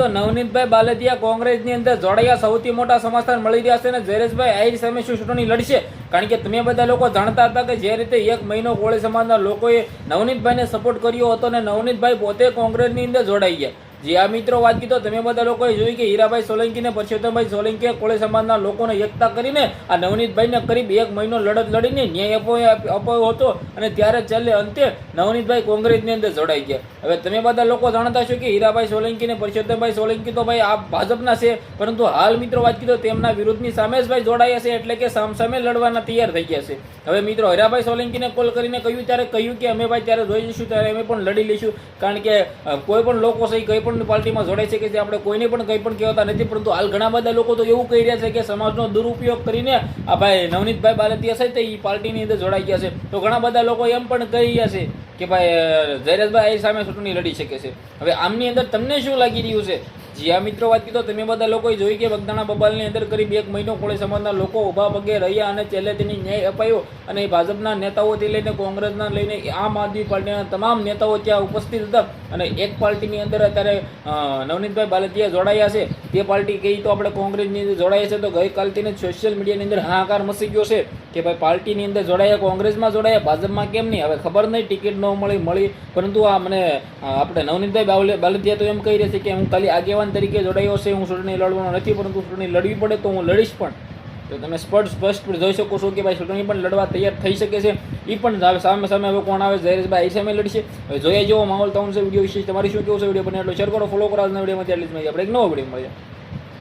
તો નવનીતભાઈ બાલદિયા કોંગ્રેસની અંદર જોડાયા સૌથી મોટા સમાચાર મળી રહ્યા છે અને જયેશભાઈ આહિર સામે શું ચૂંટણી લડશે? કારણ કે તમે બધા લોકો જાણતા હતા કે જે રીતે 1 મહિનો કોળી સમાજના લોકોએ નવનીતભાઈને સપોર્ટ કર્યો હતો અને નવનીતભાઈ પોતે કોંગ્રેસની અંદર જોડાઈ ગયા. જે આ મિત્રો વાત કીધો તમે બધા લોકોએ જોઈ કે હીરાભાઈ સોલંકી અને પરસોત્તમભાઈ સોલંકીએ કોળી સમાજના લોકોને એકતા કરીને આ નવનીતભાઈને કરીબ 1 મહિનો લડત લડીને ન્યાય અપાયો હતો અને ત્યારે છેલ્લે અંતે નવનીતભાઈ કોંગ્રેસની અંદર જોડાઈ ગયા. હવે તમે બધા લોકો જાણતા છો કે હીરાભાઈ સોલંકી અને પરસોત્તમભાઈ સોલંકી તો ભાઈ આ ભાજપના છે, પરંતુ હાલ મિત્રો વાત કીધો તેમના વિરુદ્ધની સામે જ ભાઈ જોડાયા છે, એટલે કે સામે લડવાના તૈયાર થઈ ગયા છે. હવે મિત્રો હીરાભાઈ સોલંકીને કોલ કરીને કહ્યું કે અમે ભાઈ ત્યારે જોઈ લઈશું, ત્યારે અમે પણ લડી લઈશું, કારણ કે કોઈ પણ લોકો છે કંઈ પણ પાર્ટીમાં જોડાય છે કે જે આપણે કોઈને પણ કંઈ પણ કહેતા નથી, પરંતુ હાલ ઘણા બધા લોકો તો એવું કહી રહ્યા છે કે સમાજનો દુરુપયોગ કરીને આ ભાઈ નવનીતભાઈ બાલદિયા છે તે એ પાર્ટીની અંદર જોડાઈ ગયા છે. તો ઘણા બધા લોકો એમ પણ કહી રહ્યા છે કે ભાઈ જયેશભાઈ આહિર સામે ચૂંટણી લડી શકે છે. હવે આમની અંદર તમને શું લાગી રહ્યું છે? જી આ મિત્રો વાત કીધો તમે બધા લોકોએ જોઈ કે બગદાણા બબાલની અંદર કરીબ 1 મહિનો કોળી સમાજના લોકો ઊભા પગે રહ્યા અને છેલ્લે તેની ન્યાય અપાયો અને ભાજપના નેતાઓથી લઈને કોંગ્રેસના લઈને આમ આદમી પાર્ટીના તમામ નેતાઓ ત્યાં ઉપસ્થિત હતા અને એક પાર્ટીની અંદર અત્યારે નવનીતભાઈ બાલદિયા જોડાયા છે. તે પાર્ટી કહી તો આપણે કોંગ્રેસની અંદર જોડાયા છે, તો ગઈકાલથી જ સોશિયલ મીડિયાની અંદર હાહાકાર મચી ગયો છે કે ભાઈ પાર્ટીની અંદર જોડાયા, કોંગ્રેસમાં જોડાયા, ભાજપમાં કેમ નહીં? હવે ખબર નહીં, ટિકિટ ન મળી, પરંતુ આ મને આપણે નવનીતભાઈ બાલદિયા તો એમ કહી રહ્યા છે કે હું ખાલી આગેવાન તરીકે જોડાયો છે, હું ચૂંટણી લડવાનો નથી, પરંતુ ચૂંટણી લડવી પડે તો હું લડીશ પણ. તો તમે સ્પષ્ટ જોઈ શકો છો કે ભાઈ ચૂંટણી પણ લડવા તૈયાર થઈ શકે છે. એ પણ સામે હવે કોણ આવે? જયેશભાઈ આહિર સામે લડશે. હવે જોઈએ જેવો માહોલ થવાનો છે. વિડીયો વિશે તમારી શું કેવું છે? વિડીયો બને એટલો શેર કરો, ફોલો કરો. આજના વિડીયોમાં એટલી જ માહિતી આપણે એક નવો વિડીયો મળીએ.